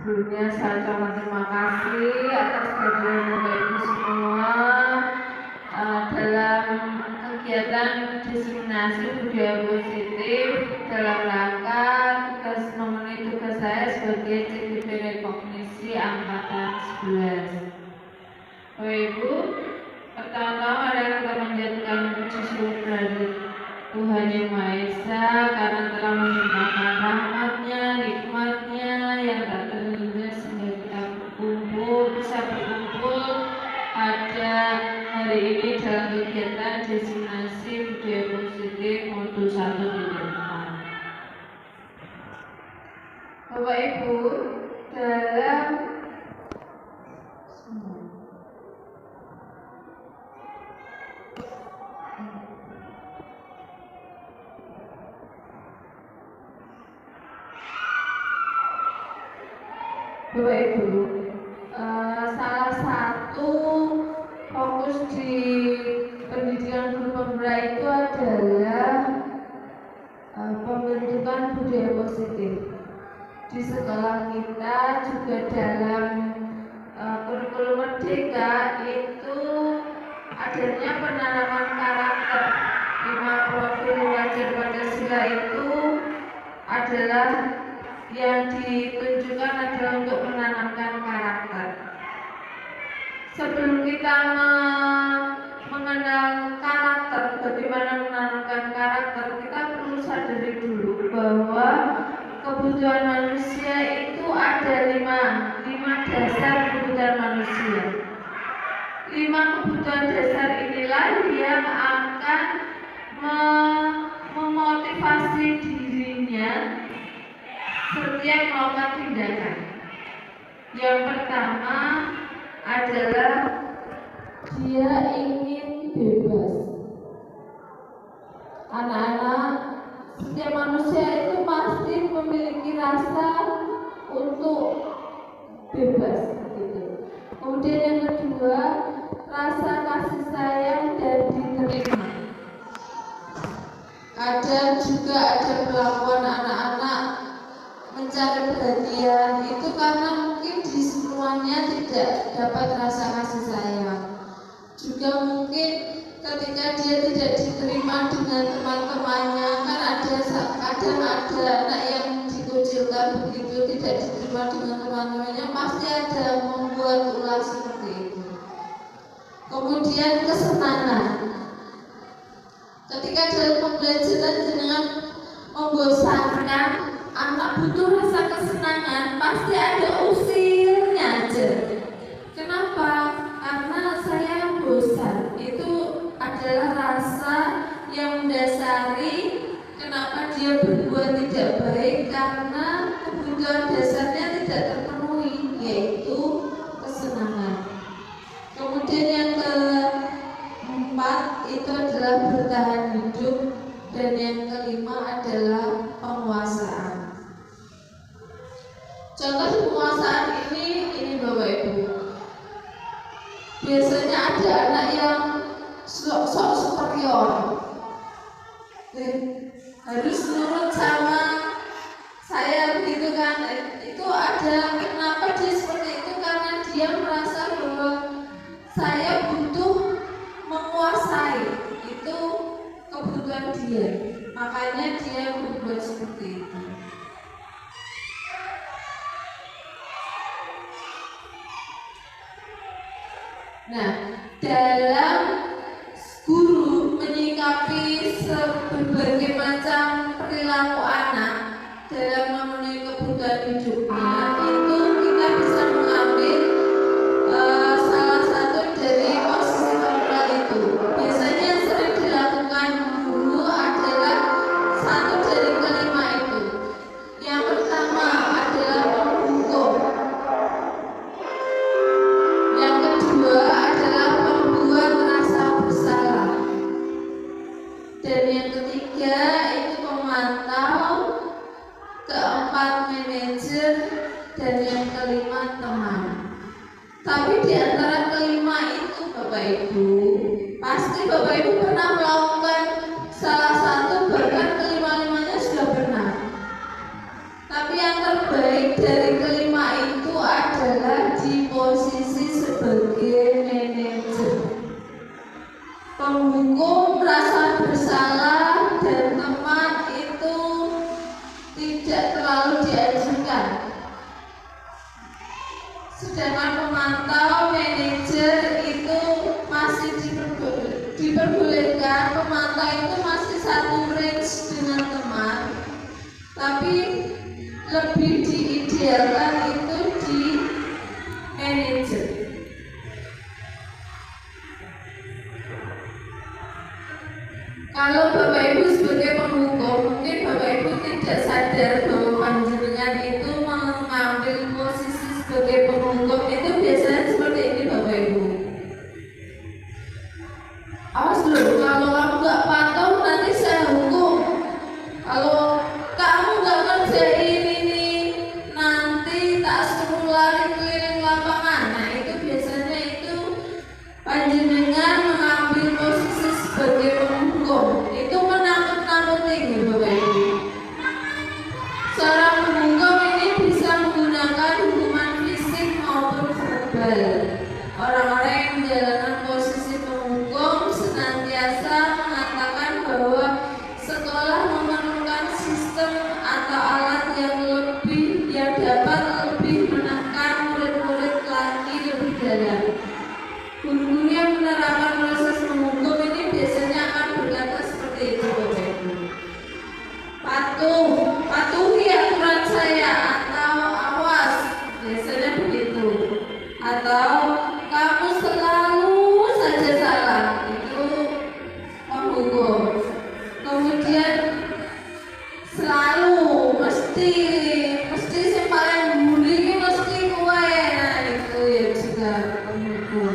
Sebelumnya saya ucapkan terima kasih atas kehadiran Bapak Ibu semua dalam kegiatan diseminasi budaya positif dalam rangka tugas memenuhi tugas saya sebagai CGP Rekognisi Angkatan 11. Bapak Ibu, pertama-tama adalah kita menjadikan puji syukur dari Tuhan Yang Maha Esa karena telah melimpahkan rahmat-Nya, nikmat-Nya yang tak terhingga sehingga kita bisa berkumpul pada hari ini dalam kegiatan diseminasi budaya positif modul 1 di depan. Bapak Ibu, dalam Bapak Ibu, salah satu fokus di pendidikan guru pemula itu adalah pembentukan budaya positif. Di sekolah kita juga dalam kurikulum merdeka itu adanya penanaman karakter. 5 profil wajar Pancasila itu adalah yang ditunjukkan adalah untuk menanamkan karakter. Sebelum kita mengenal karakter, bagaimana menanamkan karakter, kita perlu sadari dulu bahwa kebutuhan manusia itu ada 5 dasar kebutuhan manusia. 5 kebutuhan dasar inilah yang akan memotivasi dirinya setiap melakukan tindakan. Yang pertama adalah dia ingin bebas. Anak-anak, setiap manusia itu pasti memiliki rasa untuk bebas. Gitu. Kemudian yang kedua, rasa kasih sayang dan diterima. Ada kelakuan anak-anak mencari perhatian itu karena mungkin di semuanya tidak dapat rasa kasih sayang. Juga mungkin ketika dia tidak diterima dengan teman-temannya, kan kadang ada anak yang dikucilkan begitu, tidak diterima dengan teman-temannya, pasti ada membuat ulah seperti itu. Kemudian kesenangan. Ketika dalam pembelajaran dengan membosankan, anak butuh rasa kesenangan, pasti ada usilnya aja. Kenapa? Karena saya bosan. Itu adalah rasa yang mendasari kenapa dia berbuat tidak baik, karena kebutuhan dasarnya tidak terpenuhi, yaitu kesenangan. Kemudian yang keempat itu adalah bertahan hidup, dan yang kelima adalah penguasaan. Contoh penguasaan ini Bapak Ibu. Biasanya ada anak yang sok superior, harus nurut sama saya begitu kan. Itu ada kenapa dia seperti itu, karena dia merasa bahwa saya butuh menguasai, itu kebutuhan dia, makanya dia berbuat seperti itu. Nah, dalam guru menyikapi berbagai macam perilaku anak dalam memenuhi kebutuhan hidupnya, itu kita bisa mengambil salah satu dari posisi kontrol itu. Biasanya yang sering dilakukan guru adalah satu dari kelima itu. Yang pertama adalah menghukum. Yang kedua adalah membuat rasa bersalah. Dan yang ketiga itu memantau. Keempat manajer. Dan yang kelima teman. Tapi di antara kelima itu Bapak Ibu, pasti Bapak Ibu pernah melakukan salah satu terbaik dari kelima itu adalah di posisi sebagai manajer. Penghukum merasa bersalah dan teman itu tidak terlalu diajukan. Sedangkan pemantau manajer itu masih diperbolehkan. Pemantau itu masih satu range dengan teman, tapi lebih diidealkan itu di manajer. Kalau Bapak Ibu sebagai penghukum, mungkin Bapak Ibu tidak sadar bahwa panjenengan itu mengambil posisi sebagai penghukum itu biasanya seperti ini Bapak Ibu. Awas dulu, kalau kamu nggak pantau nanti saya hukum. Kalau kamu nggak ngerjain ini, nanti tak suruh lari keliling lapangan. Nah itu biasanya itu panjenengan mengambil posisi sebagai penghukum. Itu menakut-nakuti Bapak Ibu. Seorang penghukum ini bisa menggunakan hukuman fisik maupun verbal. Orang-orang yang menjalankan posisi penghukum senantiasa mengatakan bahwa sekolah memerlukan sistem atau alat yang dapat lebih menekan murid-murid lagi lebih dalam. Guru-guru yang menerapkan proses menghukum ini biasanya akan berkata seperti itu Bapak Ibu. Patuhi aturan saya, atau awas, biasanya begitu. Atau kamu selalu saja salah, itu penghukum. Kemudian selalu mesti yang paling bully ini mesti kue, nah itu ya juga penghukum.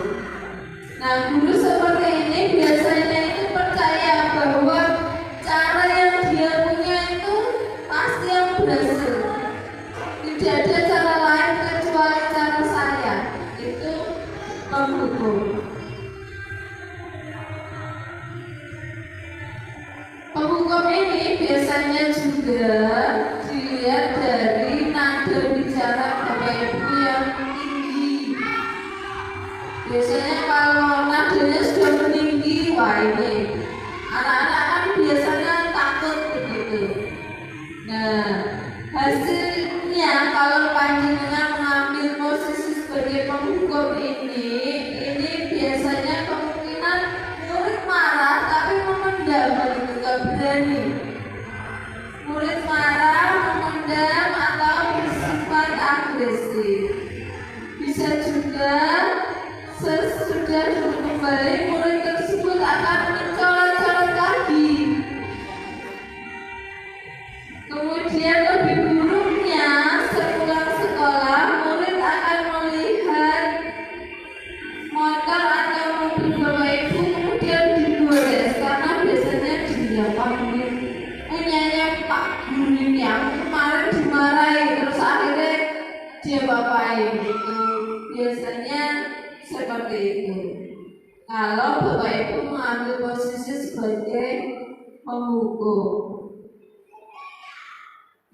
Nah guru seperti ini biasanya itu percaya bahwa cara yang dia punya itu pasti yang berhasil. Tidak ada cara lain kecuali cara saya. Itu penghukum. Penghukum ini biasanya juga dilihat dari nada bicara Bapak Ibu yang tinggi. Biasanya kalau nadanya sudah meninggi, wah ini anak-anak kan biasanya takut begitu. Nah, hasilnya kalau panjenengan mengambil posisi sebagai penghukum ini biasanya kemungkinan murid marah tapi memendam begitu, gak berani. Murid marah, memendam atau bersifat agresif. Bisa juga sesudah kembali murid tersebut akan mencolot-colot lagi. Kemudian lebih buruknya, sepulang sekolah murid akan melihat motor atau mobil Bapak Ibu kemudian digores karena biasanya dia punyanya Pak Guru ini yang kemarin dimarahi terus akhirnya dia bapain gitu. Biasanya seperti itu. Kalau Bapak Ibu mengambil posisi sebagai penghukum.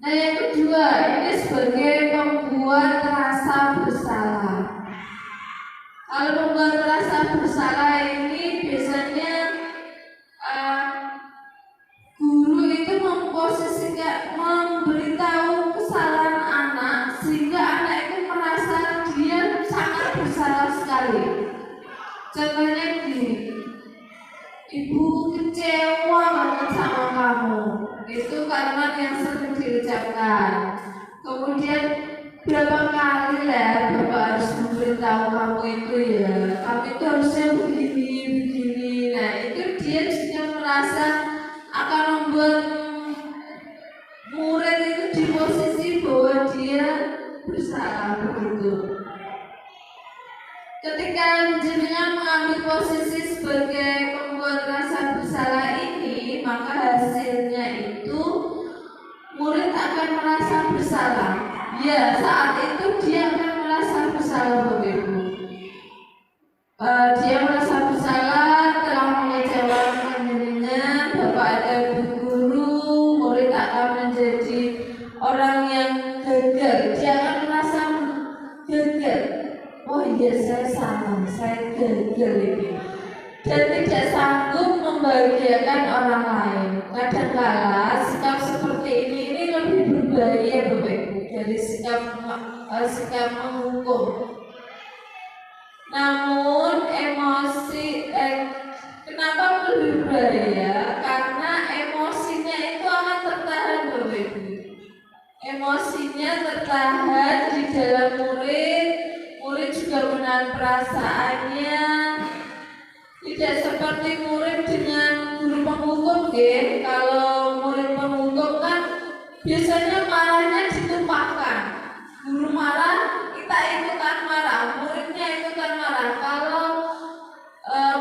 Nah yang kedua, ini sebagai pembuat rasa bersalah. Kalau pembuat rasa bersalah ini biasanya guru itu memberitahu kesalahan anak sehingga anak itu merasa dia sangat bersalah sekali. Contohnya gini, ibu kecewa banget sama kamu. Itu kalimat yang sering diucapkan. Kemudian berapa kali lah Bapak harus memberitahu kamu itu ya, kamu itu harusnya begini. Nah itu dia juga merasa akan membuat murid itu di posisi bahwa dia bersalah begitu. Ketika jenengan mengambil posisi sebagai pembuat rasa bersalah ini, maka hasilnya itu murid akan merasa bersalah. Ya, saat itu dia akan merasa bersalah Bapak Ibu. Dia merasa bersalah telah mengecewakan jenengan, Bapak ada guru, murid akan menjadi orang orang yang gagal, dia akan merasa gagal. Oh iya, saya salah, saya gagal ini. Dan tidak sanggup membahagiakan orang lain. Kadang-kala sikap seperti ini lebih berbahaya Bapak Ibu dari sikap menghukum. Namun kenapa lebih berbahaya? Karena emosinya itu akan tertahan Bapak Ibu. Emosinya tertahan di dalam murid juga menahan perasaannya. Tidak seperti murid dengan guru penghukum, gitu. Kalau murid penghukum kan biasanya marahnya ditumpahkan. Guru marah, kita ikutan marah, muridnya ikutan marah. Kalau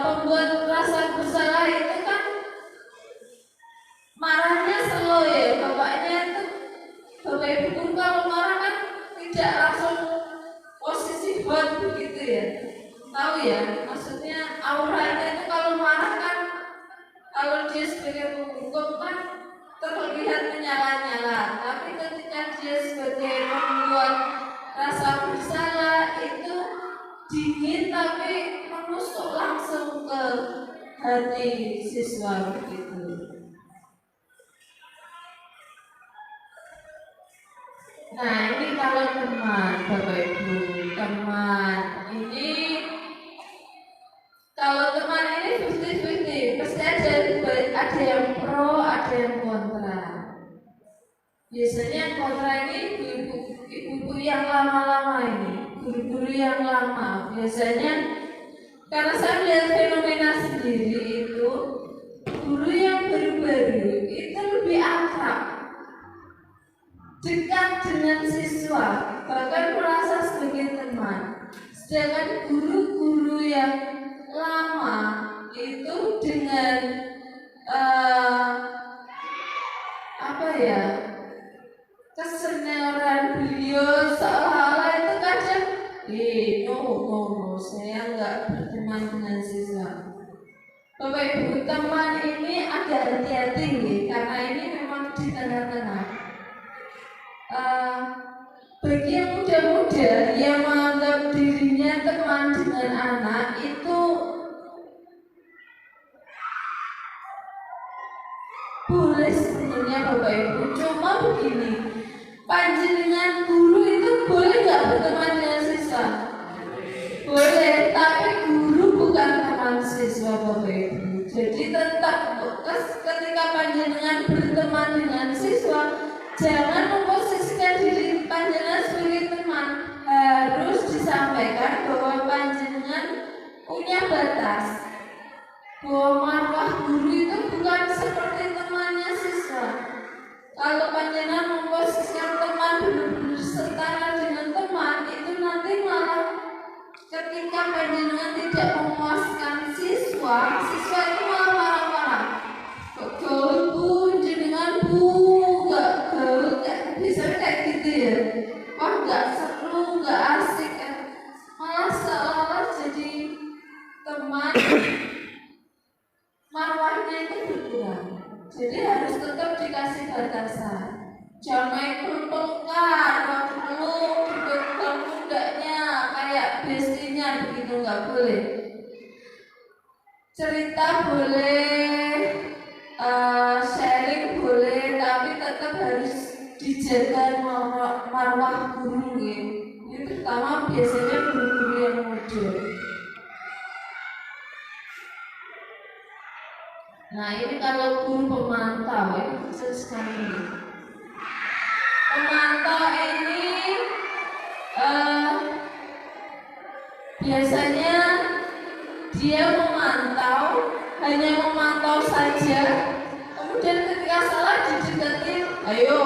pembuat rasa bersalah itu kan marahnya slow ya, bapaknya itu Bapak Ibu guru kalau marah kan tidak langsung posisi hot begitu ya. Tahu ya, maksudnya auranya itu kalau marah kan, kalau dia sebagai penghukum kan terlihat menyala-nyala, tapi ketika dia sebagai pembuat rasa bersalah itu dingin tapi menusuk langsung ke hati siswa begitu. Nah ini kalau teman Bapak Ibu, teman ini kalau teman ini 50-50, pasti ada yang pro, ada yang kontra. Biasanya yang kontra ini ibu-ibu yang lama-lama ini, guru-guru yang lama. Biasanya karena saya melihat fenomena sendiri itu, guru yang baru-baru itu lebih akrab, dekat dengan siswa, bahkan merasa sebagai teman. Sedangkan guru-guru yang lama itu dengan kesenioran beliau seolah-olah itu kadang no, saya nggak berteman dengan siswa. Bapak Ibu, teman ini agak hati-hati karena ini memang di tengah-tengah. Bagi yang muda-muda yang menganggap dirinya teman dengan anak itu boleh sebenarnya Bapak Ibu, cuma begini, panjenengan guru itu boleh nggak berteman dengan siswa? Boleh, tapi guru bukan teman siswa Bapak Ibu. Jadi tetap ketika panjenengan berteman dengan siswa, jangan memposisikan diri panjenengan sebagai teman. Harus disampaikan bahwa panjenengan punya batas, bahwa marwah guru itu bukan seperti temannya siswa. Kalau panjenengan memposisikan teman benar-benar setara dengan teman, itu nanti malah ketika panjenengan tidak memuaskan siswa itu malah marah-marah. Kok jenengan gak bisa kayak gitu ya? Wah gak seru, gak asik kan? Malah seolah-olah jadi teman marwahnya itu berkurang. Jadi harus tetap dikasih batasan. Jangan main peluk-pelukan, waktu peluk pegang pundaknya kayak bestinya begitu, nggak boleh. Cerita boleh, sharing boleh, tapi tetap harus dijaga marwah guru ya. Ini terutama biasanya guru-guru yang muda. Nah ini kalau guru pemantau ini khusus sekali. Pemantau ini biasanya dia hanya memantau saja. Kemudian ketika salah dideketin, ayo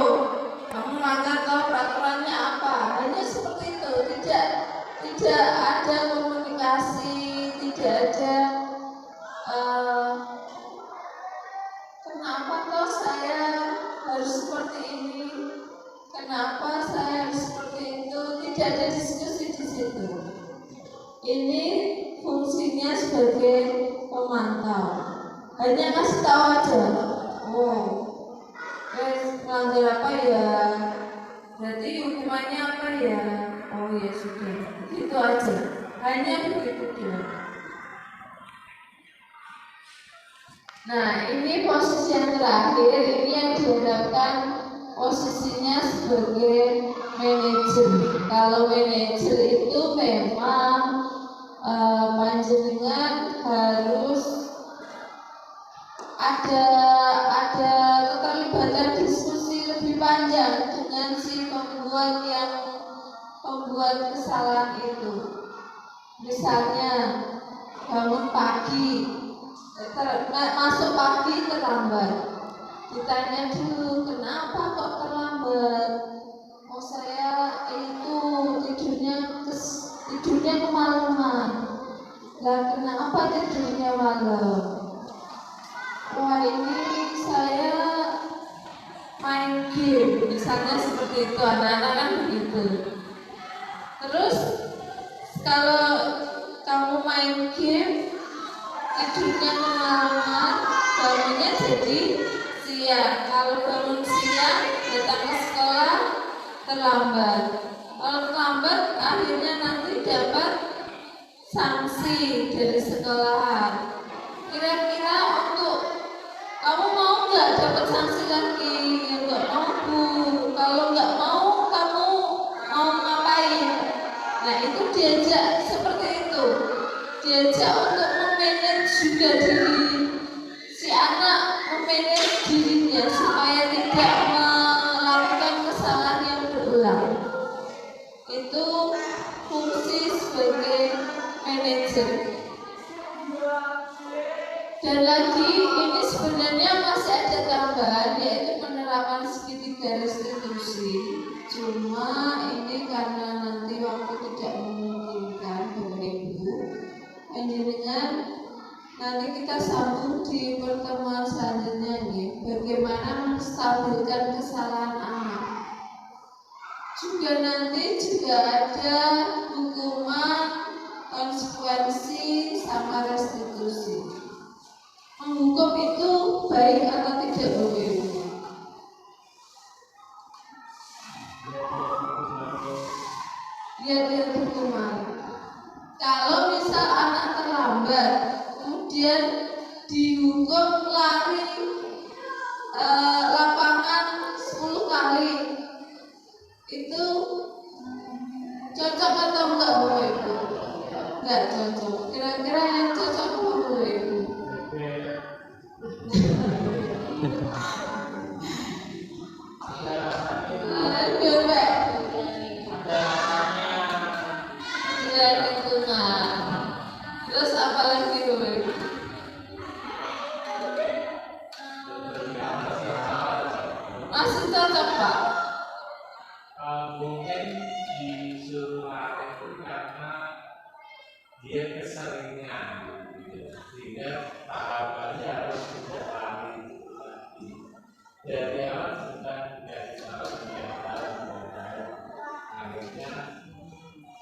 kamu melanggar peraturannya apa? Hanya seperti itu, tidak ada komunikasi, tidak ada kenapa toh saya harus seperti ini? Kenapa saya harus seperti itu? Tidak ada diskusi di situ. Ini fungsinya sebagai pemantau. Hanya kasih tahu aja. Oh, melanggar apa ya? ya sudah, itu aja, hanya begitu dia. Nah, ini posisi yang terakhir, ini yang diharapkan posisinya sebagai manajer. Kalau manajer itu memang panjenengan harus ada keterlibatan diskusi lebih panjang dengan si pembuat kesalahan itu. Misalnya bangun pagi, masuk pagi terlambat, ditanya dulu kenapa kok terlambat. Oh saya itu tidurnya kemalaman. Lah kenapa tidurnya malam? Wah ini saya main game, misalnya seperti itu, anak-anak kan begitu. Terus kalau kamu main game tidurnya kemalaman, bangunnya jadi siang. Kalau bangun siang, datang ke sekolah terlambat. Kalau terlambat, akhirnya nanti dapat sanksi dari sekolahan. Kira-kira untuk kamu mau nggak dapat sanksi lagi? Ya nggak mau Bu. Kalau nggak mau, kamu mau ngapain? Nah itu diajak seperti itu. Diajak untuk memanage juga diri si anak, memanage dirinya supaya tidak melakukan kesalahan yang berulang. Itu fungsi sebagai manajer. Dan lagi ini sebenarnya masih ada tambahan, yaitu penerapan segitiga restitusi. Cuma ini karena nanti waktu tidak memungkinkan Bapak Ibu, panjenengan nanti kita sambung di pertemuan selanjutnya nih, bagaimana menstabilkan kesalahan anak. Juga nanti ada hukuman, konsekuensi sama restitusi. Menghukum itu baik atau tidak boleh? Lihat hukuman. Kalau misal anak terlambat, kemudian dihukum lari lapangan 10 kali, itu cocok atau enggak Bapak Ibu? Enggak cocok. Kira-kira yang cocok apa Bapak Ibu? Terus apa lagi Bapak Ibu? Masih cocok Pak? Mungkin disuruh lari itu karena dia keseringan, sehingga tahapannya harus tidak lari lagi. Dari awal sudah tidak tahu akhirnya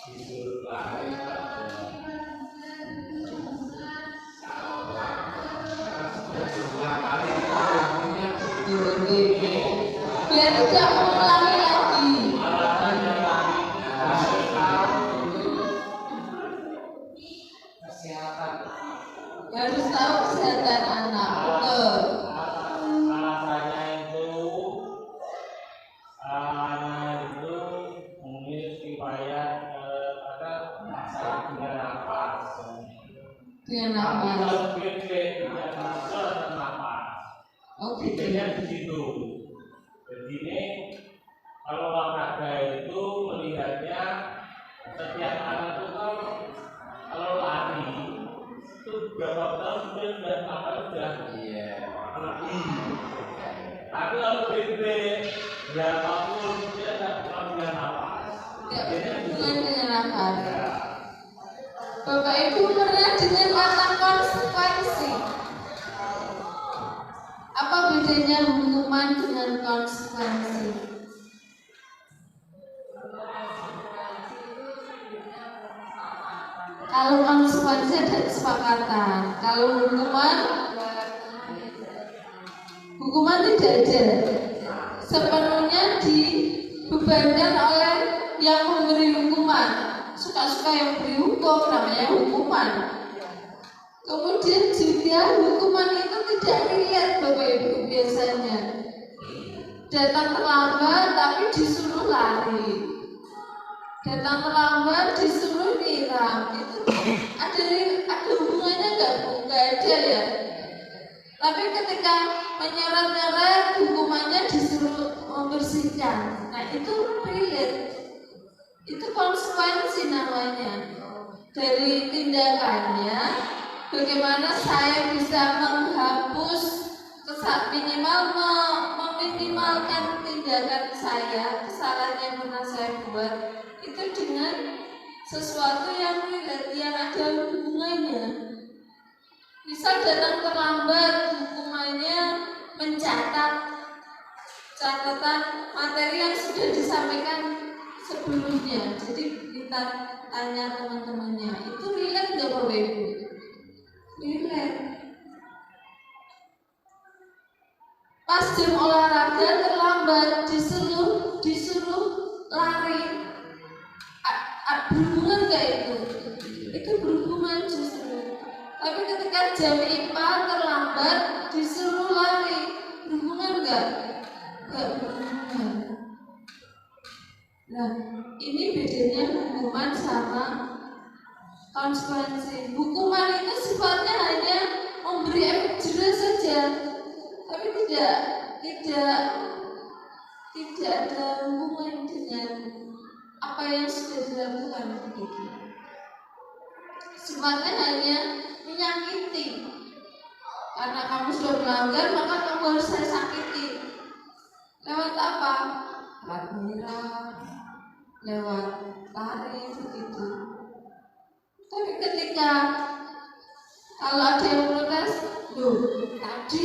disuruh lari biar tidak mengulangi lagi. Harus tahu kesehatan anak, betul. Alasannya itu mungkin supaya ada masalah dengan nafas. Dengan nafas. Oh, bedanya begitu. Jadi ini kalau olahraga itu melihatnya setiap anak itu kalau lari itu berapa tahun sudah sudah tapi kalau gede berapapun dia tidak dengan nafas. Dengan nafas. Bapak Ibu pernah dengar kata konsekuensi? Apa bedanya hukuman dengan konsekuensi? Kalau konsekuensi ada kesepakatan. Kalau hukuman tidak ada. Sepenuhnya dibebankan oleh yang memberi hukuman, suka-suka yang beri hukum namanya hukuman. Kemudian juga hukuman itu tidak relate Bapak Ibu biasanya. Datang terlambat tapi disuruh lari. Datang terlambat disuruh nyiram. Itu ada hubungannya nggak ada ya. Tapi ketika menyeret-nyeret hukumannya disuruh membersihkan. Nah itu relate. Itu konsekuensi namanya. Dari tindakannya, bagaimana saya bisa menghapus minimal meminimalkan tindakan saya, kesalahan yang pernah saya buat itu dengan sesuatu yang relate, yang ada hubungannya. Misal datang terlambat, hukumannya mencatat catatan materi yang sudah disampaikan sebelumnya. Jadi kita tanya teman-temannya, itu relate nggak Bapak Ibu? Relate. Pas jam olahraga terlambat disuruh lari. Berhubungan nggak itu? Itu berhubungan justru. Tapi ketika jam IPA terlambat disuruh lari, berhubungan nggak? Nggak berhubungan. Nah, ini bedanya hukuman sama konsekuensi. Hukuman itu sifatnya hanya memberi efek jerah saja, tapi tidak ada hubungan dengan apa yang sudah dilakukan begitu. Sifatnya hanya menyakiti. Karena kamu sudah melanggar, maka kamu harus saya sakiti. Lewat apa? Lewat menyerah, lewat lari begitu. Tapi ketika kalau ada yang protes, loh tadi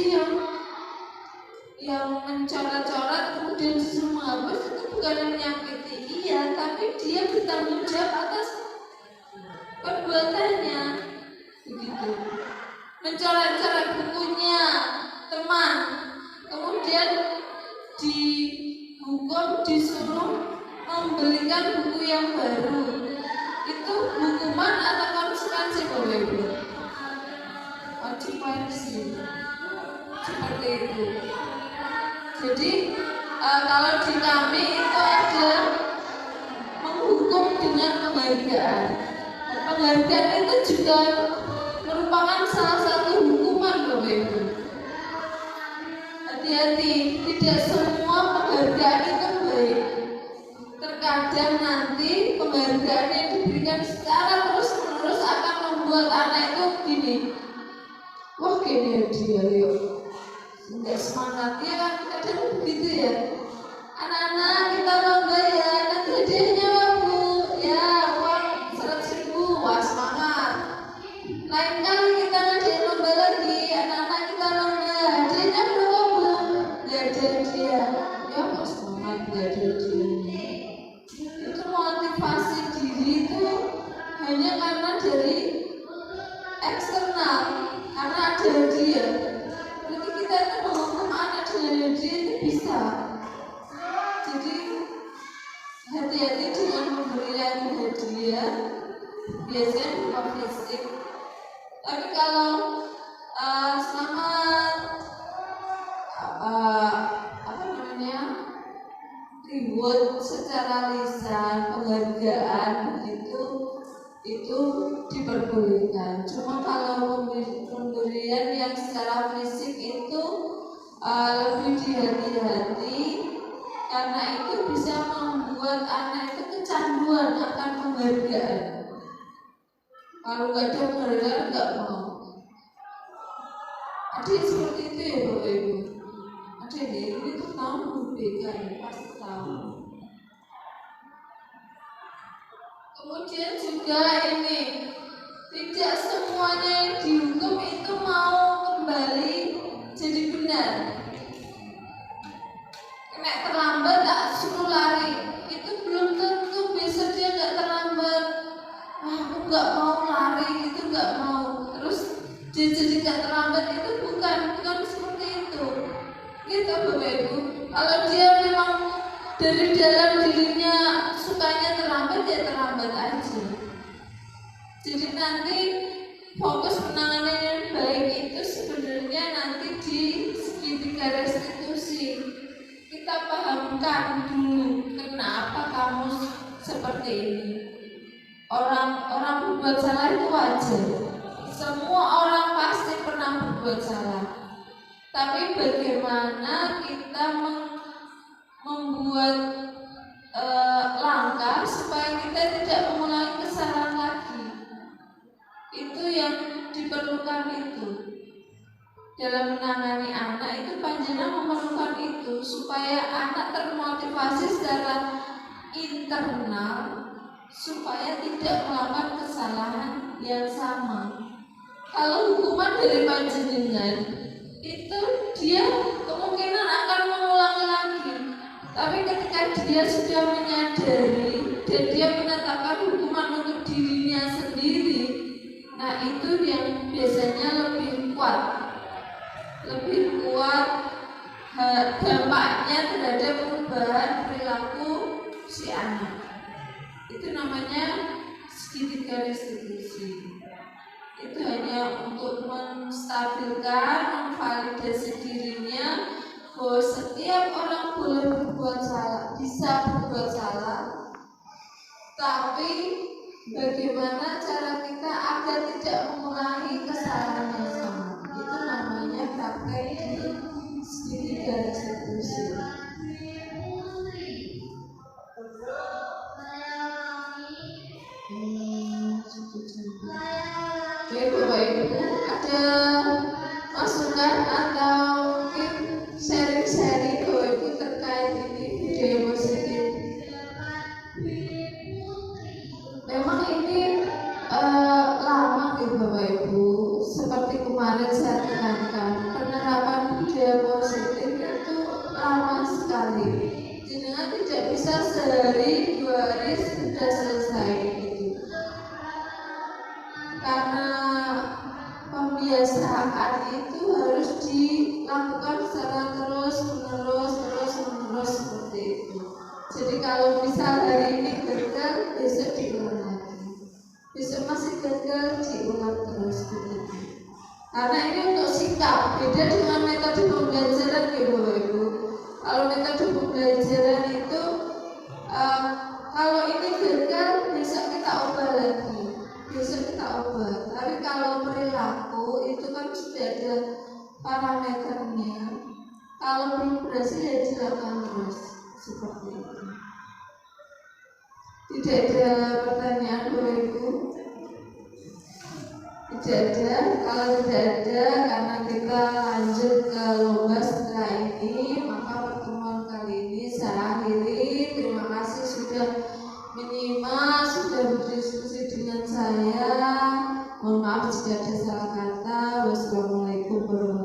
yang mencoret-coret kemudian disuruh menghapus itu bukan menyakiti, iya, tapi dia bertanggung jawab atas perbuatannya, begitu. Mencoret-coret bukunya teman, kemudian dihukum, disuruh membelikan buku yang baru, itu hukuman atau konsekuensi Bapak Ibu? Konsekuensi, seperti itu. Jadi kalau di kami itu ada menghukum dengan penghargaan. Penghargaan itu juga merupakan salah satu hukuman Bapak Ibu. Hati-hati, tidak semua penghargaan itu baik. Terkadang nanti penghargaan yang diberikan secara terus-menerus akan membuat anak itu gini, wah gini dia yuk, nggak semangat ya kan, kadang begitu ya. Anak-anak kita lomba ya, nanti hadiahnya Bu, ya uang 100.000, wah semangat. Lain kali kita ngadain lomba lagi, anak-anak kita lomba, hadiahnya berapa Bu? Nggak ada hadiah, ya kok semangat nggak ada hadiahnya. Itu motivasi diri itu hanya karena dari eksternal, karena ada hadiah. Jadi kita itu menghukum anak dengan hadiah itu bisa. Jadi hati-hati dengan memberikan hadiah, biasanya berupa fisik. Tapi kalau selamat reward secara lisan, penghargaan begitu, itu diperbolehkan. Cuma kalau pemberian yang secara fisik itu lebih dihati-hati, karena itu bisa membuat anak itu kecanduan akan penghargaan. Kalau nggak ada penghargaan nggak mau. Ada seperti itu ya Bapak Ibu. Ada deh, ini tuh tahu BK ya, pasti tahu. Kemudian juga ini, tidak semuanya yang dihukum itu mau kembali jadi benar. Kena terlambat tak suruh lari, itu belum tentu besok dia nggak terlambat. Wah, aku nggak mau lari, itu nggak mau. Terus dia jadi nggak terlambat, itu bukan seperti itu. Gitu Bapak Ibu. Kalau dia memang dari dalam dirinya sukanya nanti fokus penanganan yang baik itu sebenarnya nanti di segitiga restitusi. Kita pahamkan dulu kenapa kamu seperti ini. Orang berbuat salah itu wajar. Semua orang pasti pernah berbuat salah. Tapi bagaimana kita membuat langkah supaya kita tidak mengulangi kesalahan lagi. Itu yang diperlukan itu. Dalam menangani anak itu panjenengan memerlukan itu supaya anak termotivasi secara internal supaya tidak melakukan kesalahan yang sama. Kalau hukuman dari panjenengan itu dia kemungkinan akan mengulangi lagi. Tapi ketika dia sudah menyadari dan dia menetapkan hukuman untuk dirinya sendiri, nah itu yang biasanya lebih kuat dampaknya terhadap perubahan perilaku si anak. Itu namanya segitiga restitusi. Itu hanya untuk menstabilkan, memvalidasi dirinya bahwa setiap orang boleh berbuat salah, bisa berbuat salah, tapi bagaimana cara kita agar tidak mengulangi kesalahan yang sama. Itu namanya praktek di segitiga restitusi. Baik Bapak Ibu, ada masukan atau mungkin sharing-sharing Bapak Ibu terkait ini budaya positif? Memang ini lama ya Bapak Ibu. Seperti kemarin saya tekankan, penerapan budaya positif itu lama sekali. Jenengan tidak bisa sehari 2 hari sudah selesai gitu. Karena pembiasaan itu harus dilakukan secara terus menerus seperti itu. Jadi kalau misal hari ini gagal, besok diulang lagi. Besok masih gagal, diulang terus begitu. Karena ini untuk sikap, beda dengan metode pembelajaran ya Bapak Ibu. Kalau metode pembelajaran itu kalau ini gagal, besok kita ubah lagi. Tapi kalau perilaku itu kan sudah ada parameternya. Kalau belum berhasil ya dilakukan terus seperti itu. Tidak ada pertanyaan Bapak Ibu? Tidak ada. Kalau tidak ada, karena kita lanjut ke lomba setelah ini, maka pertemuan kali ini saya akhiri. Terima kasih sudah menyimak, sudah berdiskusi dengan saya. Mohon maaf jika ada salah kata. Wassalamualaikum warahmatullahi wabarakatuh.